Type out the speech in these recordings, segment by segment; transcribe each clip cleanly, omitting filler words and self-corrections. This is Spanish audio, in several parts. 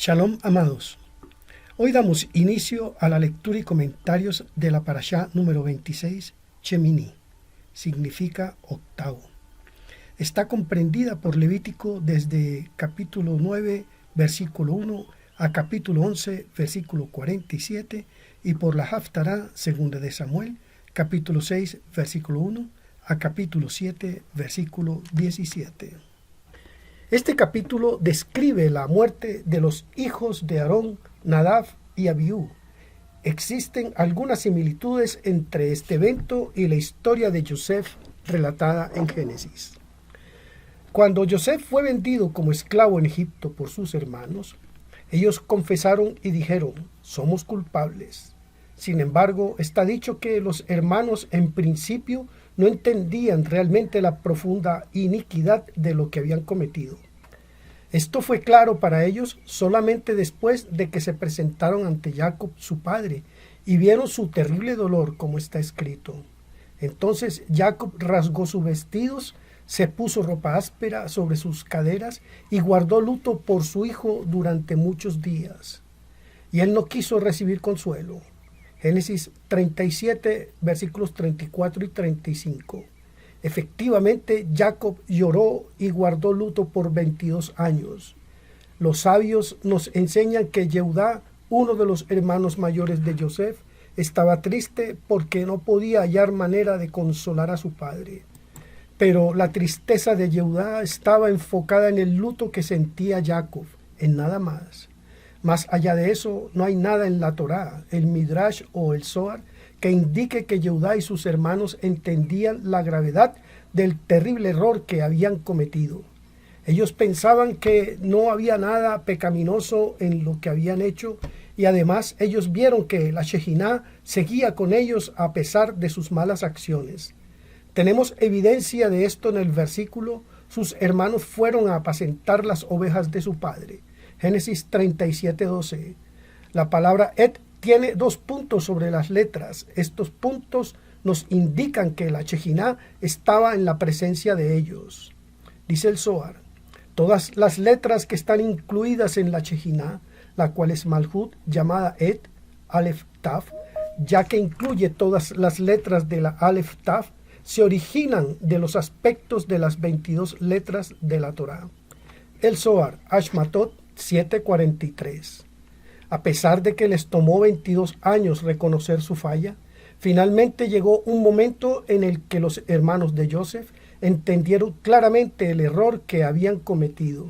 Shalom, amados. Hoy damos inicio a la lectura y comentarios de la parashá número 26, Shemini. Significa octavo. Está comprendida por Levítico desde capítulo 9, versículo 1 a capítulo 11, versículo 47, y por la Haftará, segunda de Samuel, capítulo 6, versículo 1 a capítulo 7, versículo 17. Este capítulo describe la muerte de los hijos de Aarón, Nadab y Abiú. Existen algunas similitudes entre este evento y la historia de Yosef relatada en Génesis. Cuando Yosef fue vendido como esclavo en Egipto por sus hermanos, ellos confesaron y dijeron: somos culpables. Sin embargo, está dicho que los hermanos en principio no entendían realmente la profunda iniquidad de lo que habían cometido. Esto fue claro para ellos solamente después de que se presentaron ante Jacob, su padre, y vieron su terrible dolor, como está escrito. Entonces Jacob rasgó sus vestidos, se puso ropa áspera sobre sus caderas y guardó luto por su hijo durante muchos días. Y él no quiso recibir consuelo. Génesis 37, versículos 34 y 35. Efectivamente, Jacob lloró y guardó luto por 22 años. Los sabios nos enseñan que Yehudá, uno de los hermanos mayores de Yosef, estaba triste porque no podía hallar manera de consolar a su padre. Pero la tristeza de Yehudá estaba enfocada en el luto que sentía Jacob, en nada más. Más allá de eso, no hay nada en la Torá, el Midrash o el Zohar que indique que Yehudá y sus hermanos entendían la gravedad del terrible error que habían cometido. Ellos pensaban que no había nada pecaminoso en lo que habían hecho, y además ellos vieron que la Shejiná seguía con ellos a pesar de sus malas acciones. Tenemos evidencia de esto en el versículo: sus hermanos fueron a apacentar las ovejas de su padre. Génesis 37:12. La palabra et tiene 2 puntos sobre las letras. Estos puntos nos indican que la Shejiná estaba en la presencia de ellos. Dice el Zohar: todas las letras que están incluidas en la Shejiná, la cual es Malhut, llamada et, Aleph Taf, ya que incluye todas las letras de la Aleph Taf, se originan de los aspectos de las 22 letras de la Torá. El Zohar, Hashmatot 7:43. A pesar de que les tomó 22 años reconocer su falla, finalmente llegó un momento en el que los hermanos de Yosef entendieron claramente el error que habían cometido.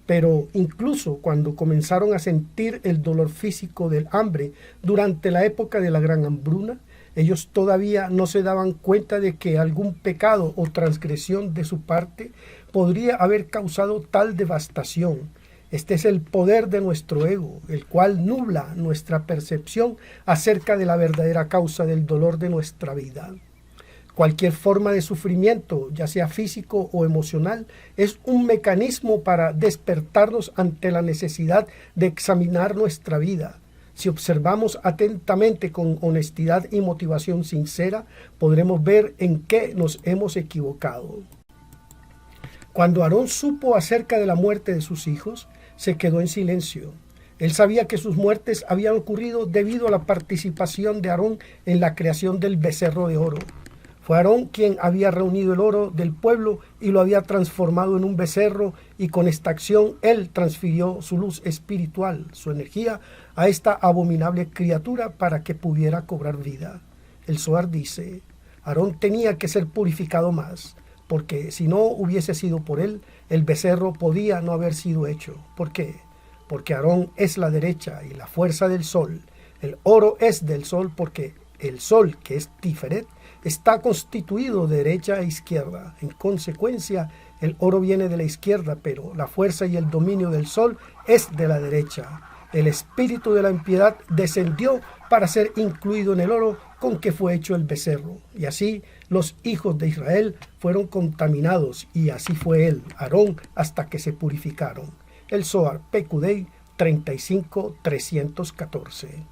Pero incluso cuando comenzaron a sentir el dolor físico del hambre durante la época de la gran hambruna, ellos todavía no se daban cuenta de que algún pecado o transgresión de su parte podría haber causado tal devastación. Este es el poder de nuestro ego, el cual nubla nuestra percepción acerca de la verdadera causa del dolor de nuestra vida. Cualquier forma de sufrimiento, ya sea físico o emocional, es un mecanismo para despertarnos ante la necesidad de examinar nuestra vida. Si observamos atentamente con honestidad y motivación sincera, podremos ver en qué nos hemos equivocado. Cuando Aarón supo acerca de la muerte de sus hijos, se quedó en silencio. Él sabía que sus muertes habían ocurrido debido a la participación de Aarón en la creación del becerro de oro. Fue Aarón quien había reunido el oro del pueblo y lo había transformado en un becerro, y con esta acción él transfirió su luz espiritual, su energía, a esta abominable criatura para que pudiera cobrar vida. El Zohar dice: Aarón tenía que ser purificado más, porque si no hubiese sido por él, el becerro podía no haber sido hecho. ¿Por qué? Porque Aarón es la derecha y la fuerza del sol. El oro es del sol porque el sol, que es Tiferet, está constituido de derecha e izquierda. En consecuencia, el oro viene de la izquierda, pero la fuerza y el dominio del sol es de la derecha. El espíritu de la impiedad descendió para ser incluido en el oro con que fue hecho el becerro. Y así los hijos de Israel fueron contaminados, y así fue él, Aarón, hasta que se purificaron. El Zohar, Pekudei 35:314.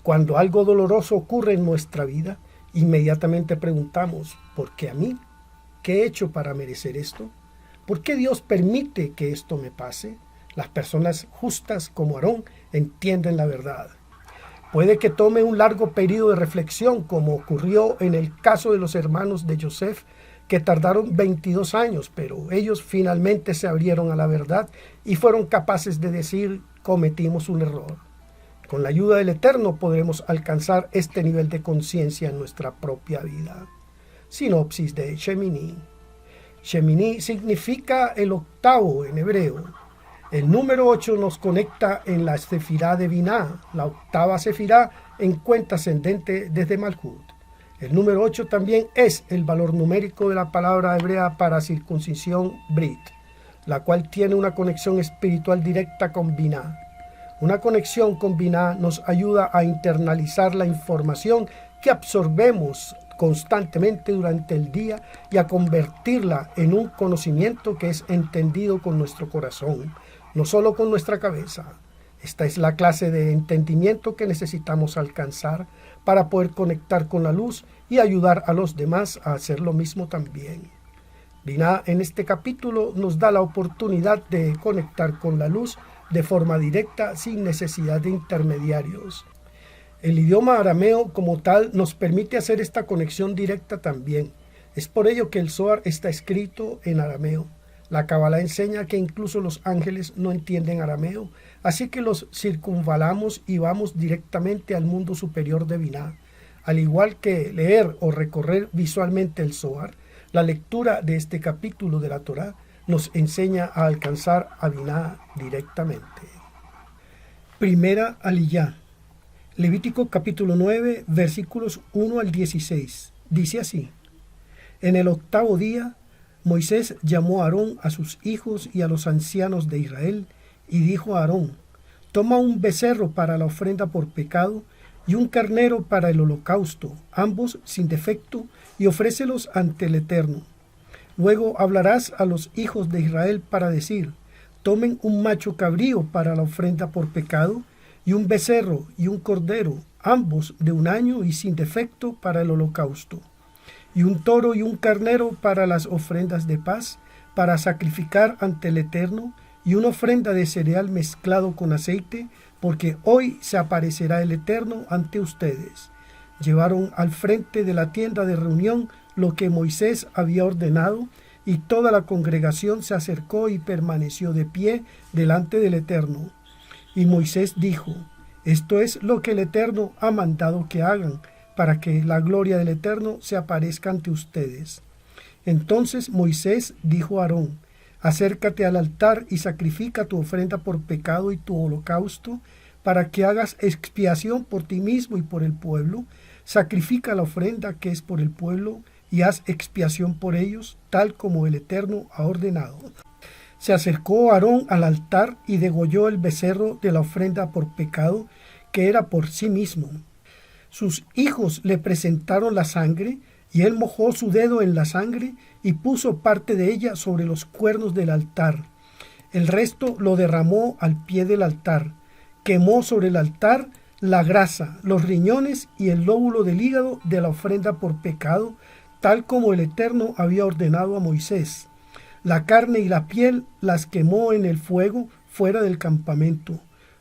Cuando algo doloroso ocurre en nuestra vida, inmediatamente preguntamos: ¿por qué a mí? ¿Qué he hecho para merecer esto? ¿Por qué Dios permite que esto me pase? Las personas justas como Aarón entienden la verdad. Puede que tome un largo periodo de reflexión, como ocurrió en el caso de los hermanos de Joseph, que tardaron 22 años, pero ellos finalmente se abrieron a la verdad y fueron capaces de decir: cometimos un error. Con la ayuda del Eterno podremos alcanzar este nivel de conciencia en nuestra propia vida. Sinopsis de Shemini. Shemini significa el octavo en hebreo. El número 8 nos conecta en la Sefirá de Binah, la octava Sefirá en cuenta ascendente desde Malhut. El número 8 también es el valor numérico de la palabra hebrea para circuncisión Brit, la cual tiene una conexión espiritual directa con Binah. Una conexión con Binah nos ayuda a internalizar la información que absorbemos constantemente durante el día y a convertirla en un conocimiento que es entendido con nuestro corazón, no solo con nuestra cabeza. Esta es la clase de entendimiento que necesitamos alcanzar para poder conectar con la luz y ayudar a los demás a hacer lo mismo también. Binah en este capítulo nos da la oportunidad de conectar con la luz de forma directa sin necesidad de intermediarios. El idioma arameo como tal nos permite hacer esta conexión directa también. Es por ello que el Zohar está escrito en arameo. La Kabbalah enseña que incluso los ángeles no entienden arameo, así que los circunvalamos y vamos directamente al mundo superior de Binah. Al igual que leer o recorrer visualmente el Zohar, la lectura de este capítulo de la Torá nos enseña a alcanzar a Binah directamente. Primera Aliyá. Levítico capítulo 9, versículos 1 al 16. Dice así: En el octavo día, Moisés llamó a Aarón, a sus hijos y a los ancianos de Israel, y dijo a Aarón: Toma un becerro para la ofrenda por pecado y un carnero para el holocausto, ambos sin defecto, y ofrécelos ante el Eterno. Luego hablarás a los hijos de Israel para decir: Tomen un macho cabrío para la ofrenda por pecado, y un becerro y un cordero, ambos de 1 año y sin defecto, para el holocausto, y un toro y un carnero para las ofrendas de paz, para sacrificar ante el Eterno, y una ofrenda de cereal mezclado con aceite, porque hoy se aparecerá el Eterno ante ustedes. Llevaron al frente de la tienda de reunión lo que Moisés había ordenado, y toda la congregación se acercó y permaneció de pie delante del Eterno. Y Moisés dijo: Esto es lo que el Eterno ha mandado que hagan, para que la gloria del Eterno se aparezca ante ustedes. Entonces Moisés dijo a Aarón: Acércate al altar y sacrifica tu ofrenda por pecado y tu holocausto, para que hagas expiación por ti mismo y por el pueblo. Sacrifica la ofrenda que es por el pueblo y haz expiación por ellos, tal como el Eterno ha ordenado. Se acercó Aarón al altar y degolló el becerro de la ofrenda por pecado, que era por sí mismo. Sus hijos le presentaron la sangre, y él mojó su dedo en la sangre y puso parte de ella sobre los cuernos del altar. El resto lo derramó al pie del altar. Quemó sobre el altar la grasa, los riñones y el lóbulo del hígado de la ofrenda por pecado, tal como el Eterno había ordenado a Moisés. La carne y la piel las quemó en el fuego fuera del campamento.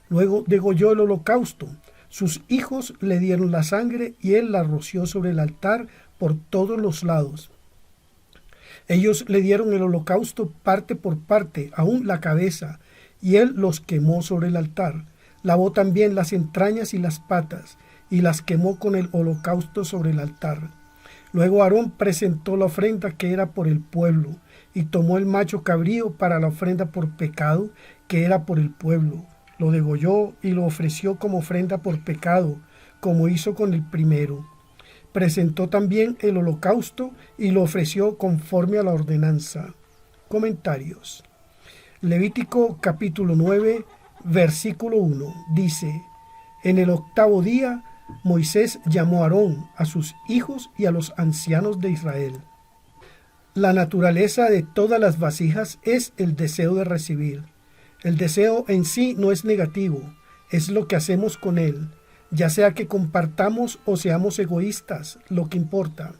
Luego degolló el holocausto. Sus hijos le dieron la sangre y él la roció sobre el altar por todos los lados. Ellos le dieron el holocausto parte por parte, aún la cabeza, y él los quemó sobre el altar. Lavó también las entrañas y las patas, y las quemó con el holocausto sobre el altar. Luego Aarón presentó la ofrenda que era por el pueblo, y tomó el macho cabrío para la ofrenda por pecado, que era por el pueblo. Lo degolló y lo ofreció como ofrenda por pecado, como hizo con el primero. Presentó también el holocausto y lo ofreció conforme a la ordenanza. Comentarios. Levítico capítulo 9, versículo 1 dice: En el octavo día Moisés llamó a Aarón, a sus hijos y a los ancianos de Israel. La naturaleza de todas las vasijas es el deseo de recibir. El deseo en sí no es negativo, es lo que hacemos con él, ya sea que compartamos o seamos egoístas, lo que importa.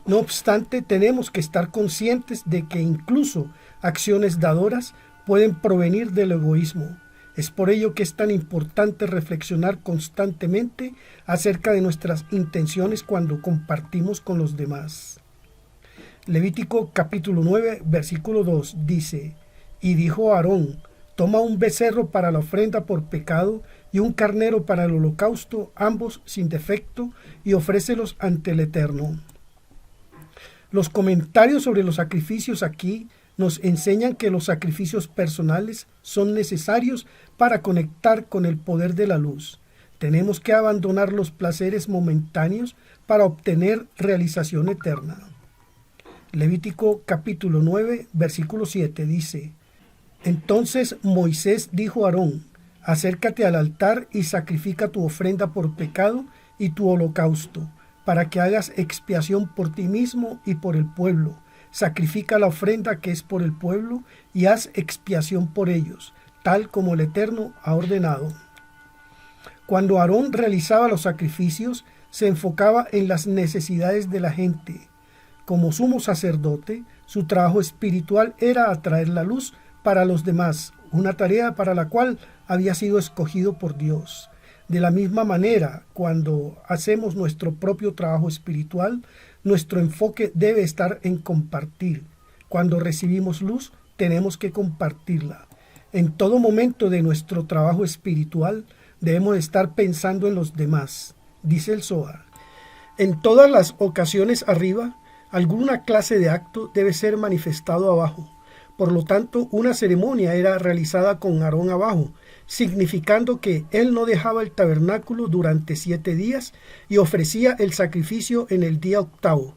No obstante, tenemos que estar conscientes de que incluso acciones dadoras pueden provenir del egoísmo. Es por ello que es tan importante reflexionar constantemente acerca de nuestras intenciones cuando compartimos con los demás. Levítico capítulo 9, versículo 2 dice: Y dijo Aarón: Toma un becerro para la ofrenda por pecado y un carnero para el holocausto, ambos sin defecto, y ofrécelos ante el Eterno. Los comentarios sobre los sacrificios aquí nos enseñan que los sacrificios personales son necesarios para conectar con el poder de la luz. Tenemos que abandonar los placeres momentáneos para obtener realización eterna. Levítico capítulo 9, versículo 7 dice: Entonces Moisés dijo a Aarón: Acércate al altar y sacrifica tu ofrenda por pecado y tu holocausto, para que hagas expiación por ti mismo y por el pueblo. Sacrifica la ofrenda que es por el pueblo y haz expiación por ellos, tal como el Eterno ha ordenado. Cuando Aarón realizaba los sacrificios, se enfocaba en las necesidades de la gente. Como sumo sacerdote, su trabajo espiritual era atraer la luz para los demás, una tarea para la cual había sido escogido por Dios. De la misma manera, cuando hacemos nuestro propio trabajo espiritual, nuestro enfoque debe estar en compartir. Cuando recibimos luz, tenemos que compartirla. En todo momento de nuestro trabajo espiritual, debemos estar pensando en los demás, dice el Zohar. En todas las ocasiones arriba, alguna clase de acto debe ser manifestado abajo. Por lo tanto, una ceremonia era realizada con Aarón abajo, significando que él no dejaba el tabernáculo durante 7 días y ofrecía el sacrificio en el día 8º.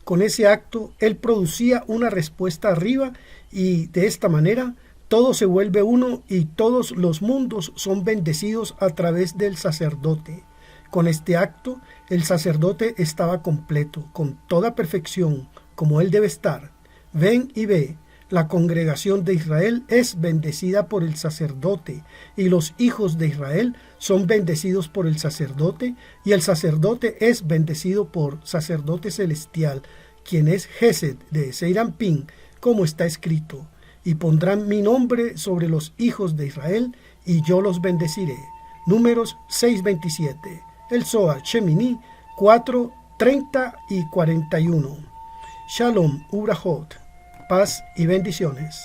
Con ese acto, él producía una respuesta arriba y de esta manera todo se vuelve uno y todos los mundos son bendecidos a través del sacerdote. Con este acto, el sacerdote estaba completo, con toda perfección, como él debe estar. Ven y ve. La congregación de Israel es bendecida por el sacerdote, y los hijos de Israel son bendecidos por el sacerdote, y el sacerdote es bendecido por sacerdote celestial, quien es Gesed de Seirampín, como está escrito: y pondrán mi nombre sobre los hijos de Israel, y yo los bendeciré. Números 6:27. El Zohar Shemini 4:30 y 41. Shalom Ubrahot. Paz y bendiciones.